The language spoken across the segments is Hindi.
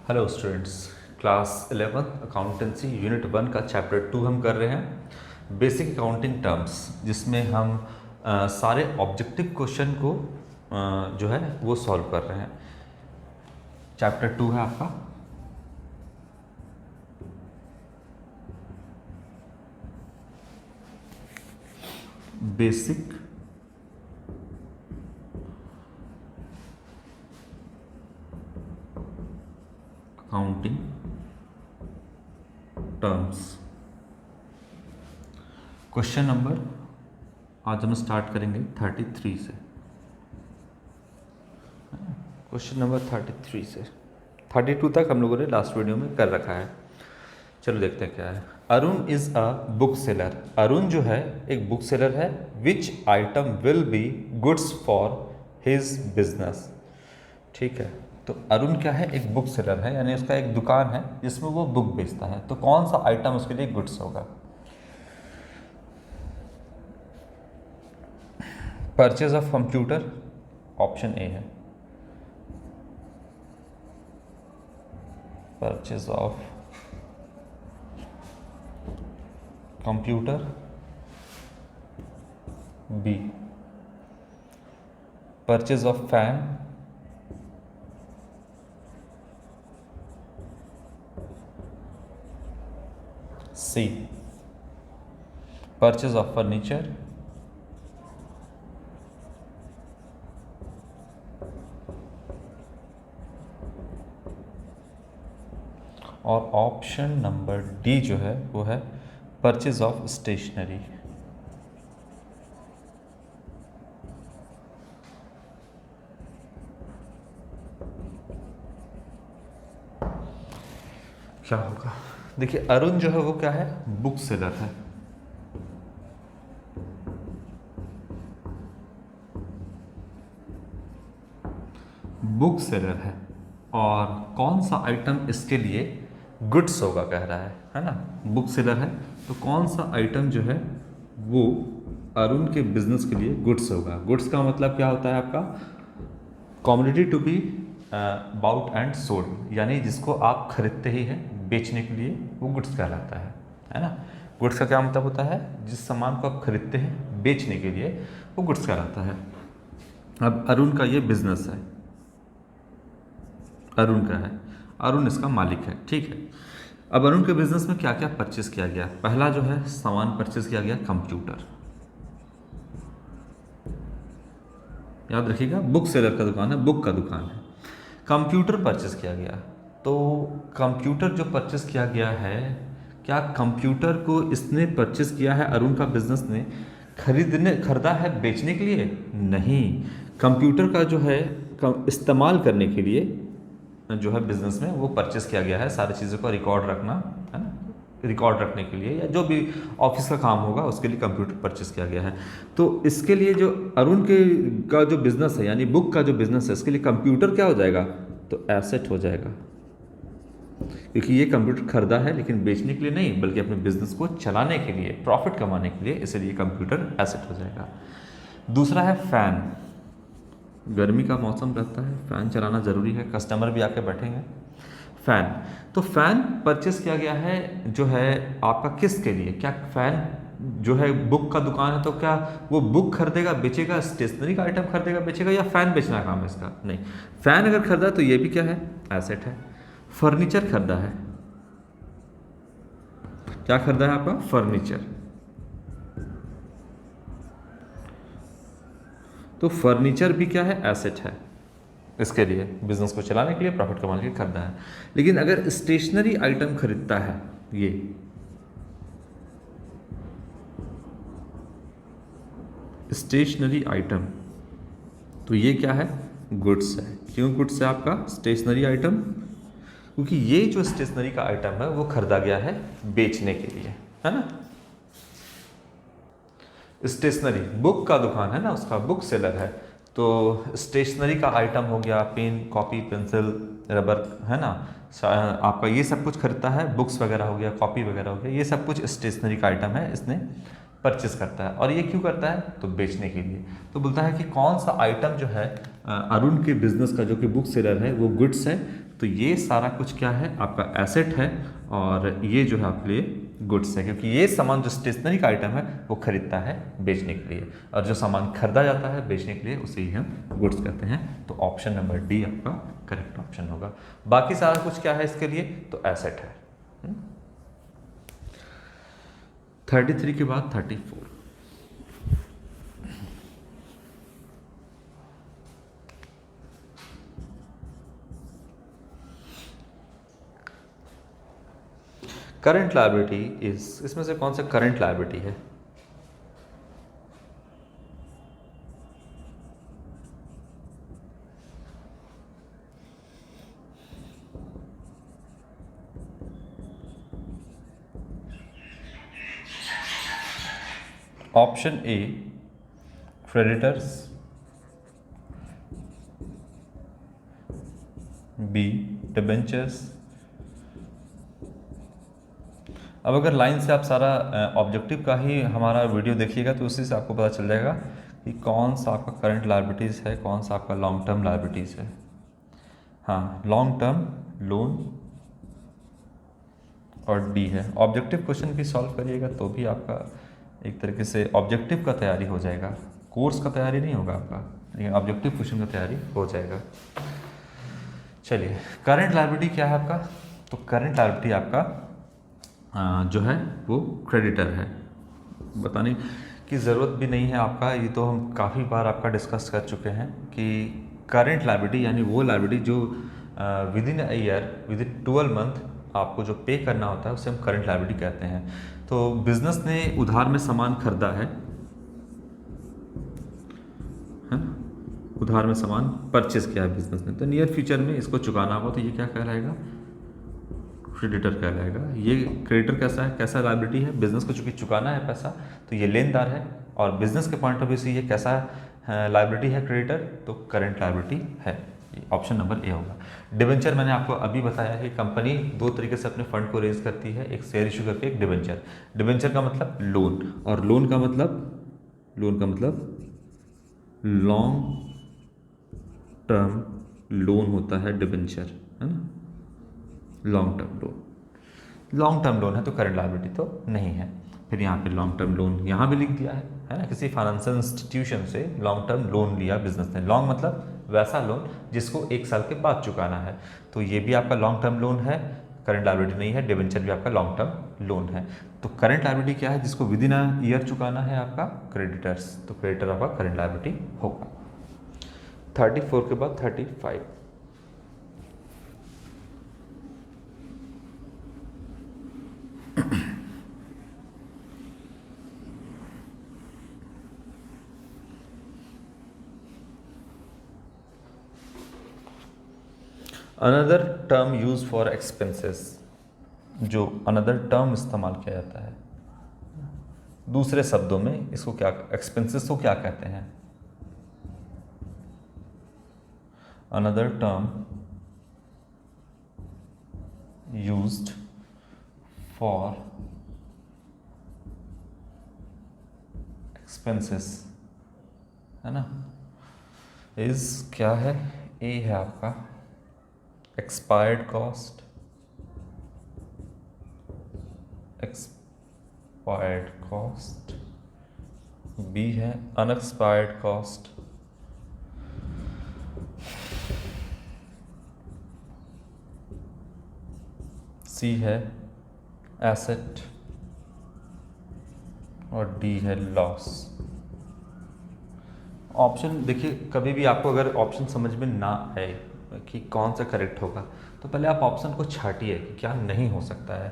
Hello students, class 11 accountancy unit 1 का चैप्टर 2 हम कर रहे हैं बेसिक अकाउंटिंग टर्म्स, जिसमें हम सारे ऑब्जेक्टिव क्वेश्चन को जो है वो सॉल्व कर रहे हैं। चैप्टर 2 है आपका basic accounting terms. Question number आज हम स्टार्ट करेंगे 33 से। क्वेश्चन नंबर 33 से 32 तक हम लोगों ने लास्ट वीडियो में कर रखा है। चलो देखते हैं क्या है। Arun is a book seller. Arun जो है एक बुक सेलर है। विच item will be goods for his business. ठीक है, तो अरुण क्या है, एक बुक सेलर है, यानी उसका एक दुकान है जिसमें वो बुक बेचता है। तो कौन सा आइटम उसके लिए गुड्स होगा? Purchase of computer, option A है। Purchase of computer, B purchase of fan, C purchase of furniture, और ऑप्शन नंबर डी जो है वो है परचेज ऑफ स्टेशनरी। क्या होगा? देखिए, अरुण जो है वो क्या है, बुक सेलर है। बुक सेलर है और कौन सा आइटम इसके लिए गुड्स होगा कह रहा है ना। बुक सेलर है तो कौन सा आइटम जो है वो अरुण के बिजनेस के लिए गुड्स होगा। गुड्स का मतलब क्या होता है आपका? Commodity to be bought and sold, यानी जिसको आप खरीदते ही हैं बेचने के लिए, वो गुड्स कहलाता है ना। गुड्स का क्या मतलब होता है? जिस सामान को आप खरीदते हैं बेचने के लिए, वो गुड्स कहलाता है। अब अरुण का ये बिजनेस है, अरुण का है, अरुण इसका मालिक है। ठीक है, अब अरुण के बिजनेस में क्या क्या परचेज किया गया? पहला जो है सामान परचेज किया गया कंप्यूटर। याद रखिएगा, बुक सेलर का दुकान है, बुक का दुकान है। कंप्यूटर परचेज किया गया, तो कंप्यूटर जो परचेज किया गया है, क्या कंप्यूटर को इसने परचेज किया है अरुण का बिजनेस ने खरीदा है बेचने के लिए? नहीं, कंप्यूटर का जो है इस्तेमाल करने के लिए जो है बिजनेस में वो परचेस किया गया है। सारी चीज़ों का रिकॉर्ड रखना है ना, रिकॉर्ड रखने के लिए या जो भी ऑफिस का काम होगा उसके लिए कंप्यूटर परचेस किया गया है। तो इसके लिए जो अरुण के का जो बिजनेस है, यानी बुक का जो बिजनेस है, इसके लिए कंप्यूटर क्या हो जाएगा? तो एसेट हो जाएगा, क्योंकि ये कंप्यूटर खरीदा है लेकिन बेचने के लिए नहीं, बल्कि अपने बिजनेस को चलाने के लिए, प्रॉफिट कमाने के लिए, इसलिए कंप्यूटर एसेट हो जाएगा। दूसरा है फैन। गर्मी का मौसम रहता है, फ़ैन चलाना ज़रूरी है, कस्टमर भी आके बैठेंगे। फ़ैन, तो फ़ैन परचेस किया गया है जो है आपका किसके लिए? क्या फ़ैन जो है बुक का दुकान है, तो क्या वो बुक खरीदेगा बेचेगा, स्टेशनरी का आइटम खरीदेगा बेचेगा, या फ़ैन बेचना काम है इसका? नहीं, फ़ैन अगर खरीदा तो ये भी क्या है? एसेट है। फर्नीचर खरीदा है, क्या खरीदा है आपका? फर्नीचर। तो फर्नीचर भी क्या है? एसेट है, इसके लिए बिजनेस को चलाने के लिए, प्रॉफिट कमाने के लिए खरीदा है। लेकिन अगर स्टेशनरी आइटम खरीदता है, ये स्टेशनरी आइटम, तो ये क्या है? गुड्स है। क्यों गुड्स है आपका स्टेशनरी आइटम? क्योंकि ये जो स्टेशनरी का आइटम है वो खरीदा गया है बेचने के लिए, है ना। स्टेशनरी, बुक का दुकान है ना उसका, बुक सेलर है, तो स्टेशनरी का आइटम हो गया पेन, कॉपी, पेंसिल, रबर, है ना, आपका ये सब कुछ खरीदता है। बुक्स वगैरह हो गया, कॉपी वगैरह हो गया, ये सब कुछ स्टेशनरी का आइटम है, इसने परचेस करता है। और ये क्यों करता है? तो बेचने के लिए। तो बोलता है कि कौन सा आइटम जो है अरुण के बिजनेस का, जो कि बुक सेलर है, वो गुड्स है। तो ये सारा कुछ क्या है? आपका एसेट है, और ये जो है आपके लिए गुड्स है, क्योंकि ये सामान जो स्टेशनरी का आइटम है वो खरीदता है बेचने के लिए, और जो सामान खरीदा जाता है बेचने के लिए उसे ही हम गुड्स कहते हैं। तो ऑप्शन नंबर डी आपका करेक्ट ऑप्शन होगा। बाकी सारा कुछ क्या है इसके लिए? तो एसेट है। 33 के बाद 34। करंट लायबिलिटी इज, इसमें से कौन सा करंट लायबिलिटी है? Option A creditors, B debentures. अब अगर लाइन से आप सारा ऑब्जेक्टिव का ही हमारा वीडियो देखिएगा तो उसी से आपको पता चल जाएगा कि कौन सा आपका करंट लायबिलिटीज़ है, कौन सा आपका लॉन्ग टर्म लायबिलिटीज़ है। हाँ, लॉन्ग टर्म लोन और डी है। ऑब्जेक्टिव क्वेश्चन भी सॉल्व करिएगा तो भी आपका एक तरीके से ऑब्जेक्टिव का तैयारी हो जाएगा। कोर्स का तैयारी नहीं होगा आपका, लेकिन ऑब्जेक्टिव क्वेश्चन का तैयारी हो जाएगा। चलिए, करंट लायबिलिटी क्या है आपका? तो करंट लायबिलिटी आपका जो है वो क्रेडिटर है। बताने की ज़रूरत भी नहीं है आपका, ये तो हम काफ़ी बार आपका डिस्कस कर चुके हैं कि करंट लायबिलिटी यानी वो लायबिलिटी जो with in a year, with in 12 month आपको जो पे करना होता है उसे हम करंट लायबिलिटी कहते हैं। तो बिजनेस ने उधार में सामान खरीदा है ना, उधार में सामान परचेस किया है बिजनेस ने, तो नियर फ्यूचर में इसको चुकाना होगा, तो ये क्या कहलाएगा? क्रेडिटर कहलाएगा। ये क्रेडिटर कैसा है? कैसा लायबिलिटी है? बिजनेस को चूंकि चुकाना है पैसा, तो ये लेनदार है, और बिजनेस के पॉइंट ऑफ व्यू से ये कैसा लायबिलिटी है? क्रेडिटर। तो करंट लायबिलिटी है। ऑप्शन नंबर ए होगा। डिबेंचर मैंने आपको अभी बताया है, कंपनी दो तरीके से अपने फंड को रेज करती है, एक शेयर इशू करके, एक डिबेंचर। डिबेंचर का मतलब लोन, और लोन का मतलब लॉन्ग टर्म लोन होता है डिबेंचर, है ना। लॉन्ग टर्म लोन है तो करंट लायबिलिटी तो नहीं है। फिर यहाँ पे लॉन्ग टर्म लोन यहाँ भी लिख दिया है ना, किसी फाइनेंशियल इंस्टीट्यूशन से लॉन्ग टर्म लोन लिया बिजनेस ने। लॉन्ग मतलब वैसा लोन जिसको 1 साल के बाद चुकाना है, तो ये भी आपका लॉन्ग टर्म लोन है, करंट लायबिलिटी नहीं है। डिबेंचर भी आपका लॉन्ग टर्म लोन है। तो करंट लायबिलिटी क्या है? जिसको विद इन अ ईयर चुकाना है, आपका क्रेडिटर्स। तो क्रेडिटर आपका करंट लायबिलिटी होगा। 34 के बाद 35। Another term use for expenses, जो अनदर टर्म इस्तेमाल किया जाता है दूसरे शब्दों में, इसको क्या, एक्सपेंसेस को क्या कहते हैं? Another term used for expenses, है ना, इज क्या है? ए है आपका एक्सपायर्ड कॉस्ट, बी है अनएक्सपायर्ड कॉस्ट, सी है एसेट, और डी है लॉस। ऑप्शन देखिए, कभी भी आपको अगर ऑप्शन समझ में ना आए कि कौन सा करेक्ट होगा, तो पहले आप ऑप्शन को छाटिए कि क्या नहीं हो सकता है।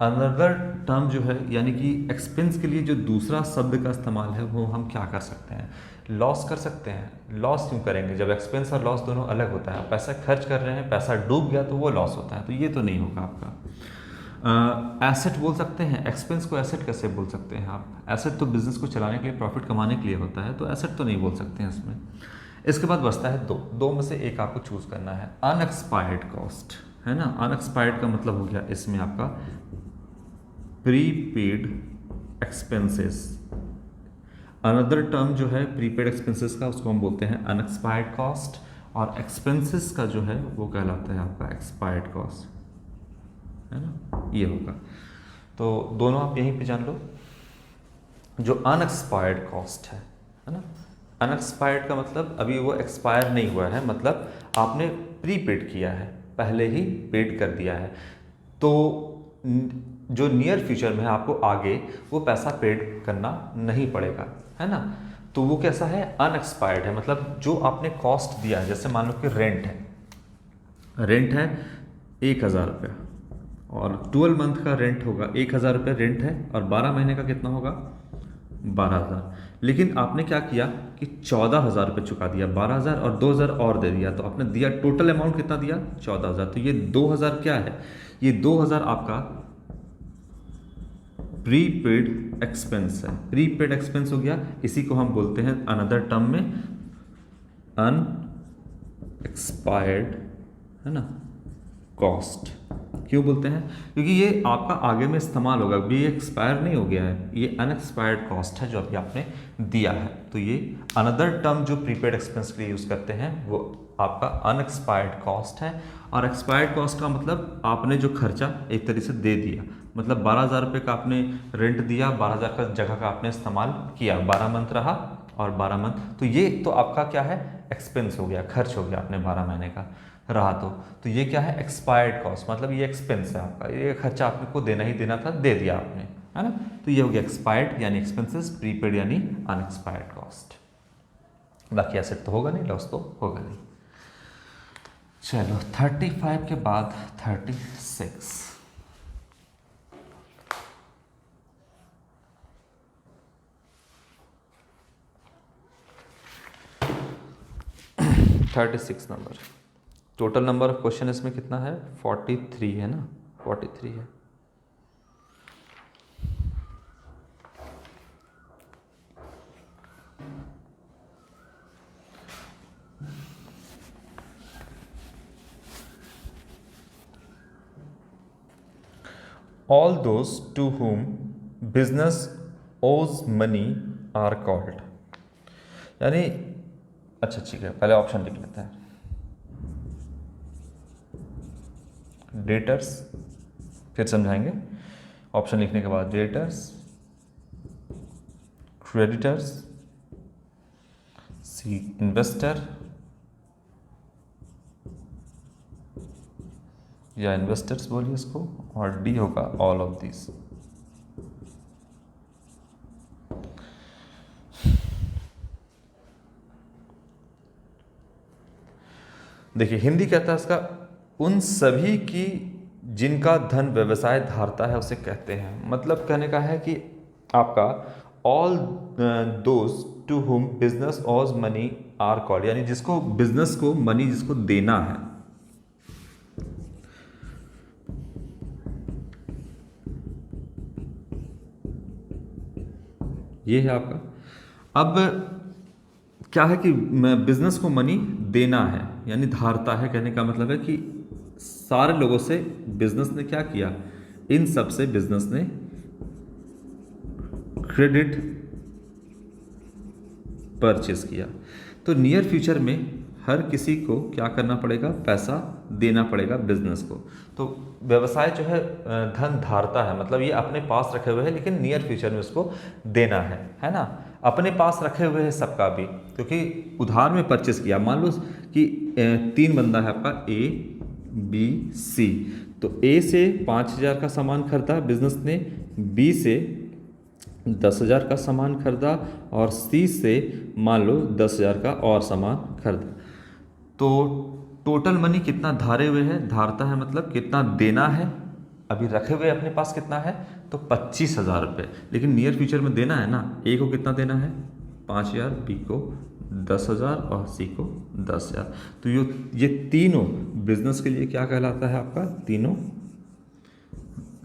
अनदर टर्म जो है, यानी कि एक्सपेंस के लिए जो दूसरा शब्द का इस्तेमाल है, वो हम क्या कर सकते हैं? लॉस कर सकते हैं। लॉस क्यों करेंगे जब एक्सपेंस और लॉस दोनों अलग होता है? पैसा खर्च कर रहे हैं, पैसा डूब गया तो वो लॉस होता है, तो ये तो नहीं होगा आपका। एसेट बोल सकते हैं, एक्सपेंस को एसेट कैसे बोल सकते हैं आप? एसेट तो बिजनेस को चलाने के लिए, प्रॉफिट कमाने के लिए होता है, तो एसेट तो नहीं बोल सकते हैं इसमें। इसके बाद बचता है दो में से एक आपको चूज करना है। अनएक्सपायर्ड कॉस्ट, है ना। अनएक्सपायर्ड का मतलब हो गया इसमें आपका प्रीपेड एक्सपेंसेस, अनदर टर्म जो है प्रीपेड एक्सपेंसेस का, उसको हम बोलते हैं अनएक्सपायर्ड कॉस्ट, और एक्सपेंसेस का जो है वो कहलाता है आपका एक्सपायर्ड कॉस्ट, है ना, ये होगा। तो दोनों आप यहीं पे जान लो। जो अनएक्सपायर्ड कॉस्ट है ना, अनएक्सपायर्ड का मतलब अभी वो एक्सपायर नहीं हुआ है, मतलब आपने प्रीपेड किया है, पहले ही पेड कर दिया है, तो जो नियर फ्यूचर में है आपको आगे वो पैसा पेड करना नहीं पड़ेगा, है ना। तो वो कैसा है, अनएक्सपायर्ड है, मतलब जो आपने कॉस्ट दिया है, जैसे मान लो कि रेंट है 1,000 रुपया, और 12 मंथ का रेंट होगा, 1,000 रुपये रेंट है, और 12 महीने का कितना होगा, 12,000। लेकिन आपने क्या किया कि 14,000 रुपये चुका दिया, 12,000 और 2,000 और दे दिया, तो आपने दिया टोटल अमाउंट कितना दिया, 14,000। तो ये 2,000 क्या है, ये 2,000 आपका प्रीपेड एक्सपेंस है, प्रीपेड एक्सपेंस हो गया। इसी को हम बोलते हैं अनदर टर्म में अनएक्सपायर्ड, है ना, कॉस्ट। क्यों बोलते हैं, क्योंकि ये आपका आगे में इस्तेमाल होगा, अभी ये एक्सपायर नहीं हो गया है, ये अनएक्सपायर्ड कॉस्ट है जो अभी आपने दिया है। तो ये अनदर टर्म जो प्रीपेड एक्सपेंस के लिए यूज़ करते हैं वो आपका अनएक्सपायर्ड कॉस्ट है। और एक्सपायर्ड कॉस्ट का मतलब आपने जो खर्चा एक तरीके से दे दिया, मतलब 12,000 रुपये का आपने रेंट दिया, 12,000 का जगह का आपने इस्तेमाल किया, 12 मंथ रहा और 12 मंथ, तो ये तो आपका क्या है, एक्सपेंस हो गया, खर्च हो गया आपने 12 महीने का रहा। तो ये क्या है, एक्सपायर्ड कॉस्ट, मतलब ये एक्सपेंस है आपका, ये खर्चा आपको देना ही देना था, दे दिया आपने, है ना। तो ये हो गया एक्सपायर्ड यानी एक्सपेंसेस, प्रीपेड यानी अनएक्सपायर्ड कॉस्ट। बाकी एसेट तो होगा नहीं, लॉस तो होगा नहीं। चलो 35 के बाद 36, 36 number. Total number of question इसमें कितना है, 43 है ना, 43 है। All those to whom business owes money are called, यानी अच्छा ठीक है, पहले ऑप्शन लिख लेते हैं। डेटर्स, फिर समझाएंगे। ऑप्शन लिखने के बाद डेटर्स, क्रेडिटर्स, सी इन्वेस्टर या इन्वेस्टर्स बोलिए इसको, और डी होगा ऑल ऑफ दिस। देखिए हिंदी कहता है इसका, उन सभी की जिनका धन व्यवसाय धारता है उसे कहते हैं। मतलब कहने का है कि आपका all those to whom business owes money are called, यानी जिसको बिजनेस को मनी जिसको देना है, ये है आपका। अब क्या है कि बिजनेस को मनी देना है यानी धारता है, कहने का मतलब है कि सारे लोगों से बिजनेस ने क्या किया, इन सब से बिजनेस ने क्रेडिट परचेज किया। तो नियर फ्यूचर में हर किसी को क्या करना पड़ेगा, पैसा देना पड़ेगा बिजनेस को। तो व्यवसाय जो है धन धारता है, मतलब ये अपने पास रखे हुए है लेकिन नियर फ्यूचर में उसको देना है ना। अपने पास रखे हुए है सबका भी, क्योंकि उधार में परचेस किया। मान लो कि 3 बंदा है आपका, ए बी सी, तो ए से 5,000 का सामान खरीदा बिजनेस ने, बी से 10,000 का सामान खरीदा और सी से मान लो 10,000 का और सामान खरीदा। तो टोटल मनी कितना धारे हुए है, धारता है मतलब कितना देना है, अभी रखे हुए अपने पास कितना है, तो 25,000 रुपये, लेकिन नियर फ्यूचर में देना है ना। ए को कितना देना है, 5,000, बी को 10,000 और सी को 10,000। तो ये तीनों बिजनेस के लिए क्या कहलाता है आपका, तीनों,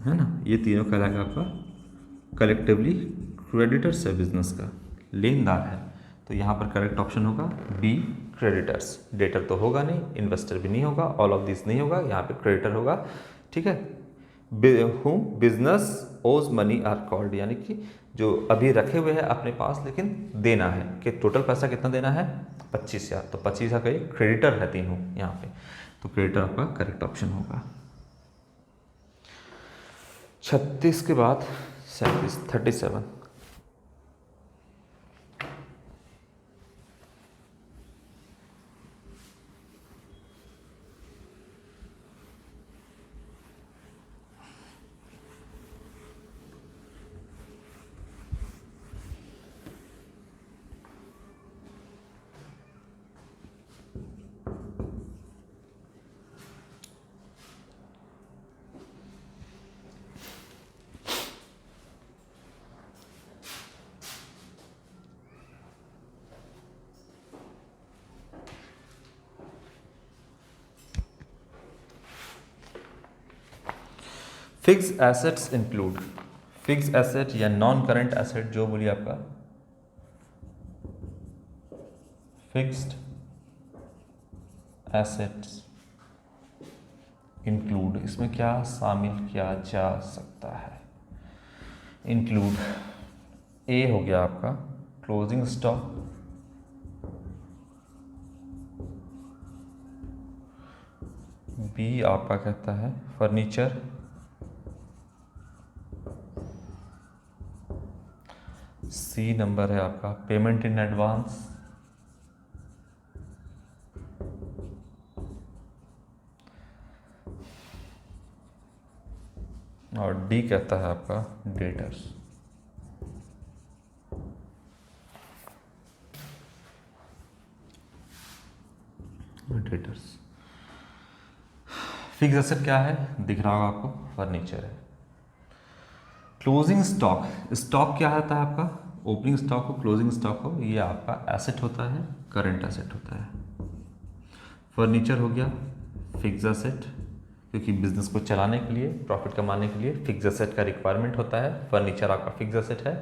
है ना, ये तीनों कहलाएगा आपका कलेक्टिवली क्रेडिटर्स है, बिजनेस का लेनदार है। तो यहाँ पर करेक्ट ऑप्शन होगा बी क्रेडिटर्स। डेटर तो होगा नहीं, इन्वेस्टर भी नहीं होगा, ऑल ऑफ दिस नहीं होगा, यहाँ पे क्रेडिटर होगा। ठीक है, हुम बिजनेस ओज मनी आर कॉल्ड, यानी कि जो अभी रखे हुए हैं अपने पास, लेकिन देना है कि टोटल पैसा कितना देना है 25,000, तो 25,000 का क्रेडिटर है तीनों यहाँ पे, तो क्रेडिटर आपका करेक्ट ऑप्शन होगा। 36 के बाद 37, 37। Fix assets include, fix asset या नॉन करंट एसेट जो बोलिए आपका फिक्स्ड एसेट्स इंक्लूड, इसमें क्या शामिल किया जा सकता है? इंक्लूड ए हो गया आपका क्लोजिंग स्टॉक, बी आपका कहता है फर्नीचर, सी नंबर है आपका पेमेंट इन एडवांस, और डी कहता है आपका डेटर्स। डेटर्स फिक्स एसेट क्या है दिख रहा होगा आपको, फर्नीचर है। क्लोजिंग स्टॉक, स्टॉक क्या होता है आपका, ओपनिंग स्टॉक हो क्लोजिंग स्टॉक हो, ये आपका एसेट होता है, करंट एसेट होता है। फर्नीचर हो गया फिक्स एसेट, क्योंकि बिजनेस को चलाने के लिए प्रॉफिट कमाने के लिए फिक्स एसेट का रिक्वायरमेंट होता है, फर्नीचर आपका फिक्स एसेट है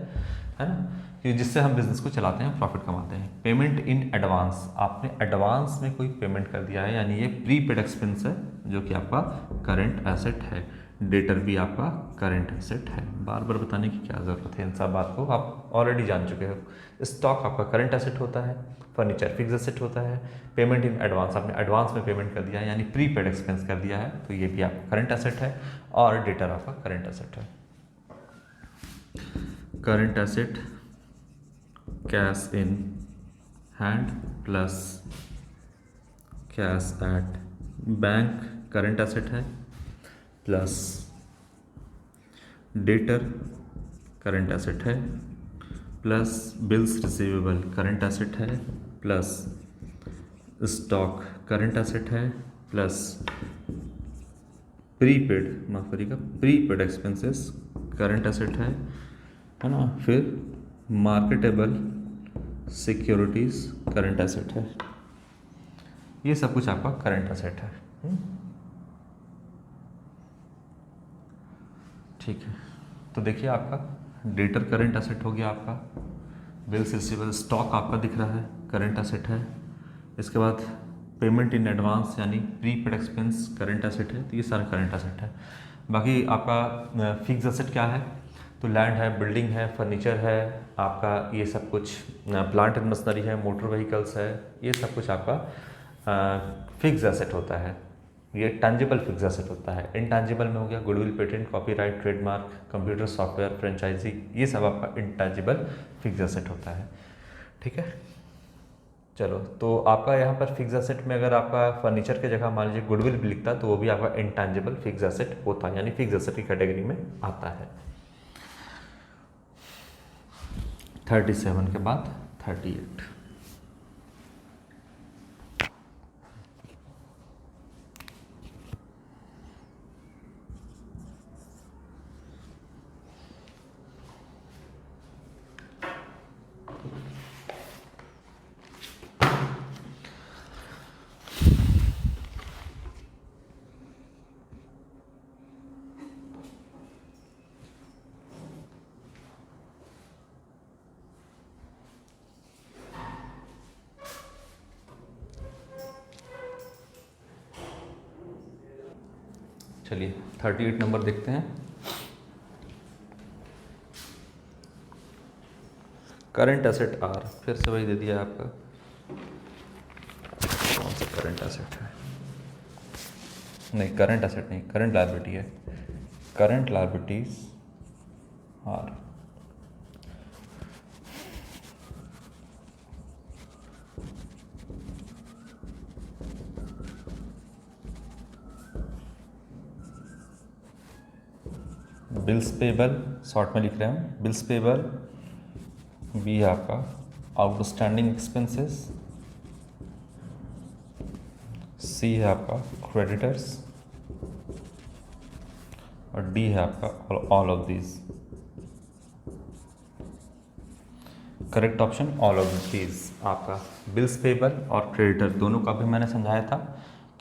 ना, कि जिससे हम बिजनेस को चलाते हैं प्रॉफिट कमाते हैं। पेमेंट इन एडवांस, आपने एडवांस में कोई पेमेंट कर दिया है, यानी ये प्रीपेड एक्सपेंस है जो कि आपका करंट एसेट है। डेटर भी आपका करंट एसेट है, बार बार बताने की क्या ज़रूरत है, इन सब बात को आप ऑलरेडी जान चुके हो। स्टॉक आपका करंट एसेट होता है, फर्नीचर फिक्स एसेट होता है, पेमेंट इन एडवांस आपने एडवांस में पेमेंट कर दिया है यानी प्रीपेड एक्सपेंस कर दिया है, तो ये भी आपका करंट एसेट है, और डेटर आपका करंट एसेट है। Current asset cash in hand plus cash at bank current asset है, प्लस डेटर करंट एसेट है, plus bills receivable current asset है, प्लस स्टॉक करंट एसेट है, प्लस प्रीपेड माफ करिएगा प्रीपेड एक्सपेंसेस करंट एसेट है ना, फिर मार्केटेबल सिक्योरिटीज़ करंट एसेट है। ये सब कुछ आपका करंट एसेट है। ठीक है, तो देखिए आपका डेटर करंट एसेट हो गया, आपका बिल्स रिसीवेबल स्टॉक आपका दिख रहा है करंट एसेट है, इसके बाद पेमेंट इन एडवांस यानी प्रीपेड एक्सपेंस करंट एसेट है, तो ये सारा करंट एसेट है। बाकी आपका फिक्स एसेट क्या है, तो लैंड है, बिल्डिंग है, फर्नीचर है, आपका ये सब कुछ प्लांट एंड मशीनरी है, मोटर व्हीकल्स है, ये सब कुछ आपका फिक्स एसेट होता है, ये टैंजिबल फिक्स एसेट होता है। इनटैंजिबल में हो गया goodwill, patent, copyright, trademark, computer software, franchisee, ये सब आपका इनटैंजिबल फिक्स एसेट होता है। ठीक है, चलो, तो आपका यहाँ पर फिक्स एसेट में अगर आपका फर्नीचर की जगह मान लीजिए गुडविल भी लिखता तो वो भी आपका इनटैंजिबल फिक्स एसेट होता है, यानी फिक्स एसेट की कैटेगरी में आता है। 37 के बाद 38। चलिए 38 नंबर देखते हैं। करंट एसेट आर, फिर से वही दे दिया आपका, कौन सा करंट एसेट है, नहीं करंट एसेट नहीं, करंट लायबिलिटी है, current liabilities are, bills payable, short में लिख रहे हैं बिल्स पेबल, बी है आपका आउटस्टैंडिंग एक्सपेंसेस, सी है आपका क्रेडिटर्स, और डी है आपका all of these. Correct option all of these आपका बिल्स पेबल और क्रेडिटर दोनों का भी मैंने समझाया था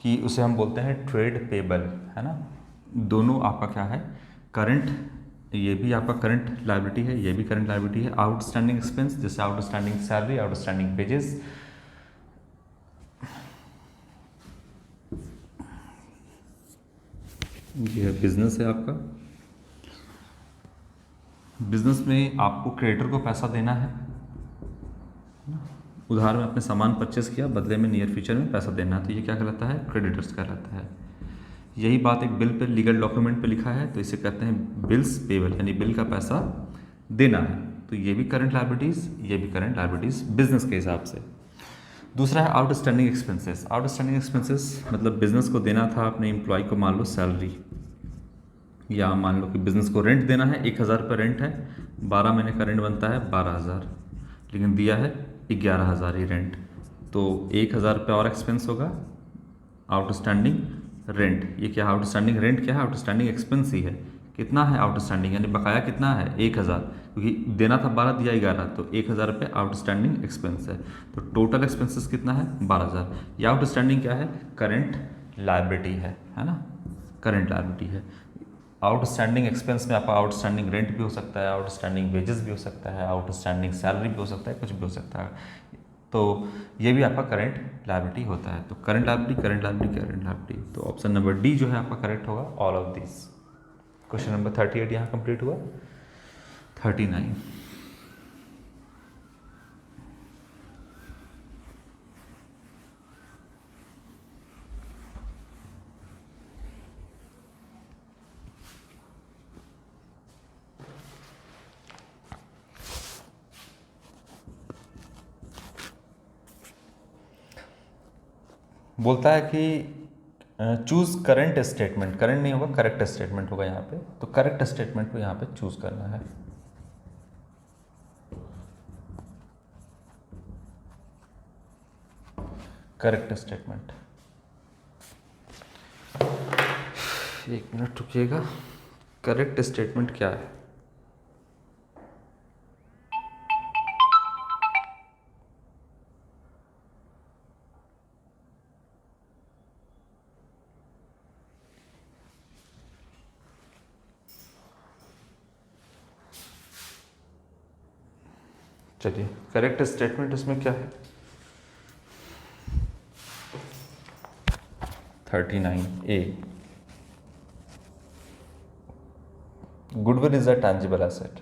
कि उसे हम बोलते हैं ट्रेड पेबल, है ना। दोनों आपका क्या है, करंट, ये भी आपका करंट लायबिलिटी है, ये भी करंट लायबिलिटी है। आउटस्टैंडिंग एक्सपेंस जैसे आउटस्टैंडिंग सैलरी, आउटस्टैंडिंग वेजेस, ये है बिजनेस है आपका, बिजनेस में आपको क्रेडिटर को पैसा देना है, उधार में अपने सामान परचेस किया, बदले में नियर फ्यूचर में पैसा देना है, तो ये क्या कहलाता है, क्रेडिटर्स कहलाता है। यही बात एक बिल पे, लीगल डॉक्यूमेंट पे लिखा है, तो इसे कहते हैं बिल्स पेबल, यानी बिल का पैसा देना है। तो ये भी करंट लायबिलिटीज़, ये भी करंट लायबिलिटीज़ बिजनेस के हिसाब से। दूसरा है आउटस्टैंडिंग एक्सपेंसेस। आउटस्टैंडिंग एक्सपेंसेस मतलब बिजनेस को देना था अपने एम्प्लॉय को, मान लो सैलरी, या मान लो कि बिजनेस को रेंट देना है, 1000 रुपये रेंट है, 12 महीने का रेंट बनता है 12,000, लेकिन दिया है 11,000 ही रेंट, तो 1,000 रुपये और एक्सपेंस होगा आउटस्टैंडिंग रेंट। ये क्या है, आउटस्टैंडिंग रेंट क्या है, आउटस्टैंडिंग एक्सपेंस ही है। कितना है आउटस्टैंडिंग, यानी बकाया कितना है 1,000, क्योंकि देना था 12 दिया 11, तो 1,000 रुपये आउटस्टैंडिंग एक्सपेंस है। तो टोटल एक्सपेंसेस कितना है 12,000। ये आउटस्टैंडिंग क्या है, करंट लायबिलिटी है ना, करंट लायबिलिटी है। आउटस्टैंडिंग एक्सपेंस में आपका आउटस्टैंडिंग रेंट भी हो सकता है, आउटस्टैंडिंग वेजेस भी हो सकता है, आउटस्टैंडिंग सैलरी भी हो सकता है, कुछ भी हो सकता है, तो ये भी आपका करंट लायबिलिटी होता है। तो current liability, current liability, current liability, तो ऑप्शन नंबर डी जो है आपका करेक्ट होगा, all of this. Question number 38 यहाँ कंप्लीट हुआ। 39 बोलता है कि चूज करंट स्टेटमेंट, करंट नहीं होगा, करेक्ट स्टेटमेंट होगा यहाँ पे, तो करेक्ट स्टेटमेंट को यहाँ पे चूज करना है। करेक्ट स्टेटमेंट, एक मिनट रुकिएगा, करेक्ट स्टेटमेंट क्या है, चलिए करेक्ट स्टेटमेंट इसमें क्या है, 39A, goodwill is a tangible asset.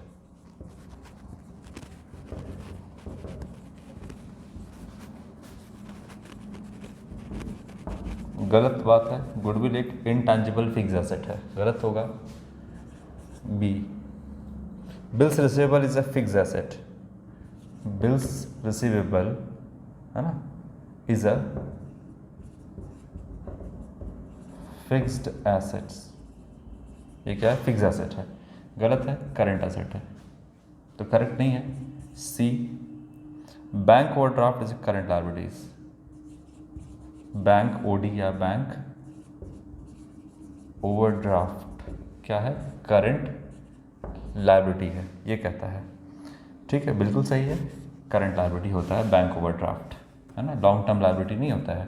गलत बात है, गुडविल एक इनटैंजिबल फिक्स एसेट है, गलत होगा। B, bills receivable is a fix asset, bills receivable है ना, इज अ फिक्स्ड एसेट्स, ये क्या है, फिक्स एसेट है, गलत है, करंट एसेट है, तो करेक्ट नहीं है। C, bank overdraft is current liabilities, bank OD या बैंक ओवरड्राफ्ट क्या है, करंट लायबिलिटी है, ये कहता है, ठीक है, बिल्कुल सही है, करंट लायबिलिटी होता है बैंक ओवरड्राफ्ट, है ना, लॉन्ग टर्म लायबिलिटी नहीं होता है।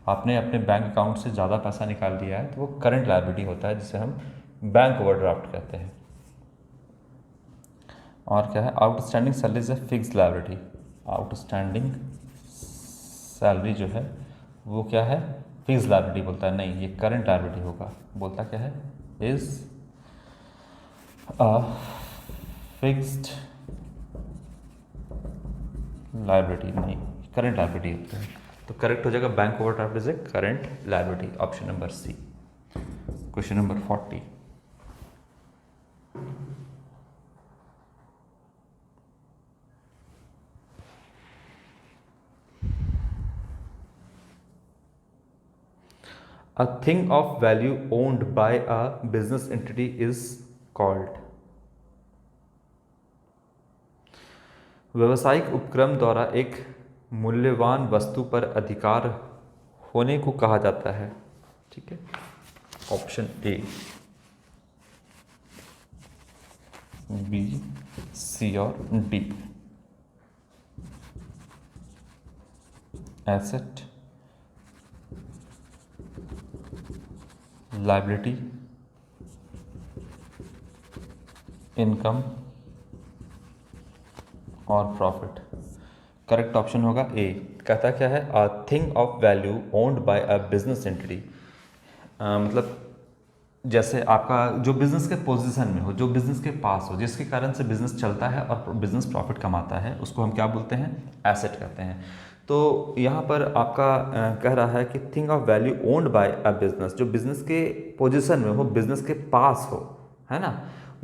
आपने अपने बैंक अकाउंट से ज़्यादा पैसा निकाल दिया है तो वो करंट लायबिलिटी होता है, जिसे हम बैंक ओवरड्राफ्ट कहते हैं। और क्या है, outstanding salary is a fix liability, outstanding salary जो है वो क्या है, फिक्स लायबिलिटी बोलता है, नहीं ये करंट लायबिलिटी होगा, बोलता क्या है, इज अ फिक्स्ड लायबिलिटी नहीं, करंट लायबिलिटी होता है। तो करेक्ट हो जाएगा bank overdraft is a current liability, option number C. Question number 40। A thing of value owned by a business entity is called। व्यावसायिक उपक्रम द्वारा एक मूल्यवान वस्तु पर अधिकार होने को कहा जाता है। ठीक है, ऑप्शन ए, बी, सी और डी। एसेट, लायबिलिटी, इनकम और प्रॉफिट। करेक्ट ऑप्शन होगा ए। कहता क्या है, a thing of value owned by a business entity. मतलब जैसे आपका जो बिजनेस के पोजीशन में हो, जो बिजनेस के पास हो, जिसके कारण से बिजनेस चलता है और बिजनेस प्रॉफिट कमाता है, उसको हम क्या बोलते हैं, एसेट कहते हैं। तो यहाँ पर आपका कह रहा है कि thing of value owned by a business, जो बिजनेस के पोजीशन में हो, बिजनेस के पास हो, है ना,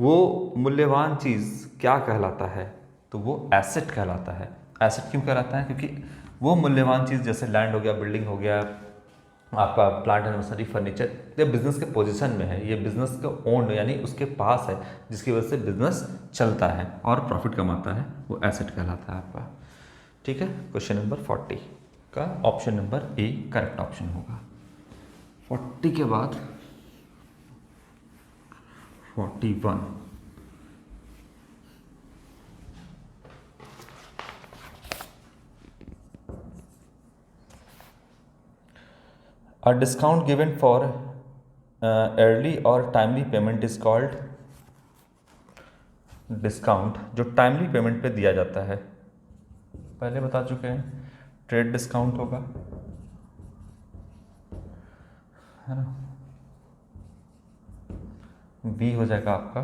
वो मूल्यवान चीज़ क्या कहलाता है, तो वो एसेट कहलाता है। एसेट क्यों कहलाता है, क्योंकि वो मूल्यवान चीज़ जैसे लैंड हो गया, बिल्डिंग हो गया, आपका प्लांट एंड मशीनरी, फर्नीचर, ये बिजनेस के पोजीशन में है, ये बिजनेस का ओन यानी उसके पास है, जिसकी वजह से बिजनेस चलता है और प्रॉफिट कमाता है, वो एसेट कहलाता है आपका। ठीक है, क्वेश्चन नंबर 40 का option number A correct option होगा। 40 के बाद 41। A discount given for early or timely payment is called। Discount जो टाइमली पेमेंट पे दिया जाता है, पहले बता चुके हैं, ट्रेड डिस्काउंट होगा, है ना। बी हो जाएगा आपका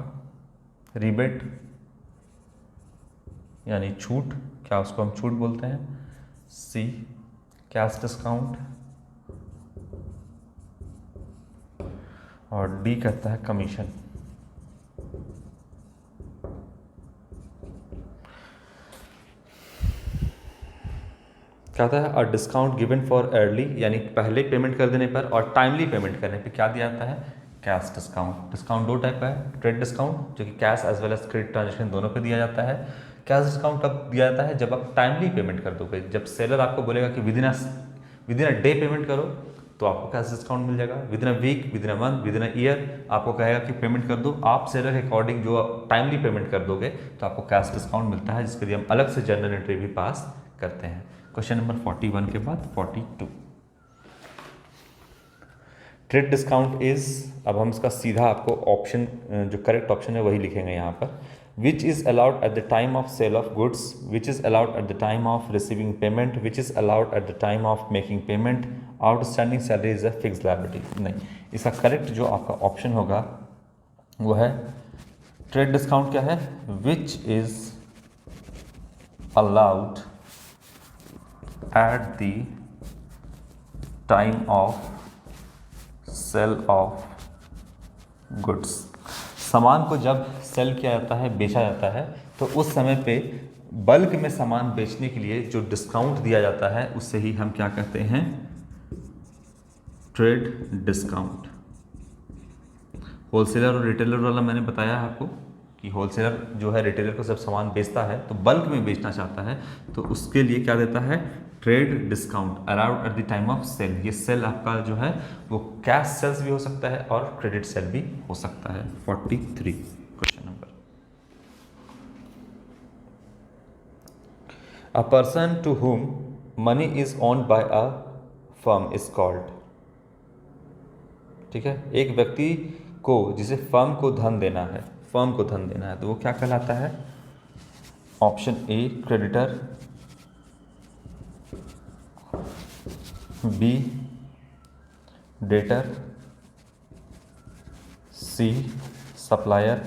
रिबेट यानी छूट, क्या उसको हम छूट बोलते हैं। सी कैश डिस्काउंट और डी कहता है कमीशन। कहता है अ डिस्काउंट गिवन फॉर अर्ली यानी पहले पेमेंट कर देने पर, और टाइमली पेमेंट करने पे क्या दिया जाता है, कैश डिस्काउंट। डिस्काउंट दो टाइप का है, ट्रेड डिस्काउंट जो कि cash as well as credit transaction दोनों पे दिया जाता है। कैश डिस्काउंट तब दिया जाता है जब आप टाइमली पेमेंट कर दोगे, जब सेलर आपको बोलेगा कि विदिन अ डे पेमेंट करो तो आपको कैश डिस्काउंट मिल जाएगा। Within a week, within a month, within a year आपको कहेगा कि पेमेंट कर दो, आप सेलर के अकॉर्डिंग जो टाइमली पेमेंट कर दोगे तो आपको कैश डिस्काउंट मिलता है, जिसके लिए हम अलग से जर्नल एंट्री भी पास करते हैं। क्वेश्चन नंबर 41 के बाद 42। ट्रेड डिस्काउंट इज, अब हम इसका सीधा आपको ऑप्शन जो करेक्ट ऑप्शन है वही लिखेंगे यहाँ पर। Which is allowed at the time of sale of goods, which is allowed at the time of receiving payment, which is allowed at the time of making payment, outstanding salary is a fix liability. नहीं, इसका करेक्ट जो आपका ऑप्शन होगा वो है ट्रेड डिस्काउंट क्या है, विच is allowed at the time of sell of goods। सामान को जब सेल किया जाता है, बेचा जाता है, तो उस समय पे बल्क में सामान बेचने के लिए जो डिस्काउंट दिया जाता है उससे ही हम क्या कहते हैं, ट्रेड डिस्काउंट। होलसेलर और रिटेलर वाला मैंने बताया आपको कि होलसेलर जो है रिटेलर को जब सामान बेचता है तो बल्क में बेचना चाहता है तो उसके लिए क्या देता है, trade discount allowed at the time of sale. ये सेल आपका जो है वो कैश सेल्स भी हो सकता है और क्रेडिट सेल भी हो सकता है। 43 question number. A person to whom money is owed by a firm is called. ठीक है, एक व्यक्ति को जिसे फर्म को धन देना है, फर्म को धन देना है, तो वो क्या कहलाता है, option A creditor, B debtor, C supplier,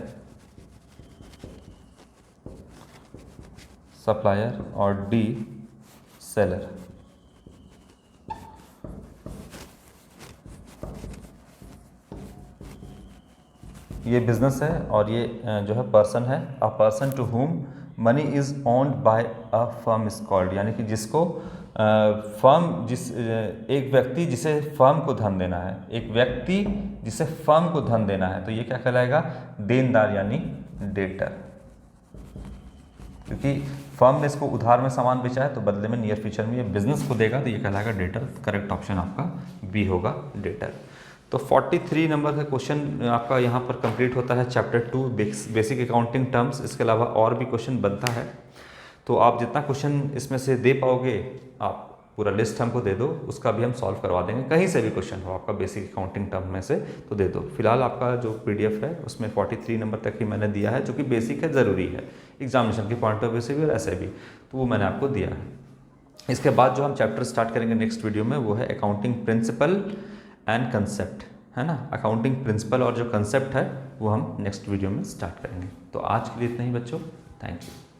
supplier और डी सेलर। ये बिजनेस है और ये जो है पर्सन है। A person to whom money is owed by a firm is called, यानी कि जिसको फर्म एक व्यक्ति जिसे फर्म को धन देना है, एक व्यक्ति जिसे फर्म को धन देना है, तो ये क्या कहलाएगा? देनदार यानी डेटर। क्योंकि फर्म ने इसको उधार में सामान बेचा है तो बदले में नियर फ्यूचर में ये बिजनेस को देगा, तो ये कहलाएगा डेटर। करेक्ट ऑप्शन आपका बी होगा, डेटर। तो 43 नंबर का क्वेश्चन आपका यहाँ पर कंप्लीट होता है चैप्टर 2 बेसिक अकाउंटिंग टर्म्स। इसके अलावा और भी क्वेश्चन बनता है, तो आप जितना क्वेश्चन इसमें से दे पाओगे, आप पूरा लिस्ट हमको दे दो, उसका भी हम सॉल्व करवा देंगे। कहीं से भी क्वेश्चन हो आपका बेसिक अकाउंटिंग टर्म में से तो दे दो। फिलहाल आपका जो PDF है उसमें 43 नंबर तक ही मैंने दिया है, जो कि बेसिक है, ज़रूरी है एग्जामिनेशन के पॉइंट ऑफ व्यू से भी और ऐसे भी, तो वो मैंने आपको दिया है। इसके बाद जो हम चैप्टर स्टार्ट करेंगे नेक्स्ट वीडियो में वो है अकाउंटिंग प्रिंसिपल एंड कंसेप्ट, है ना। अकाउंटिंग प्रिंसिपल और जो कंसेप्ट है वो हम नेक्स्ट वीडियो में स्टार्ट करेंगे। तो आज के लिए इतना ही बच्चों, थैंक यू।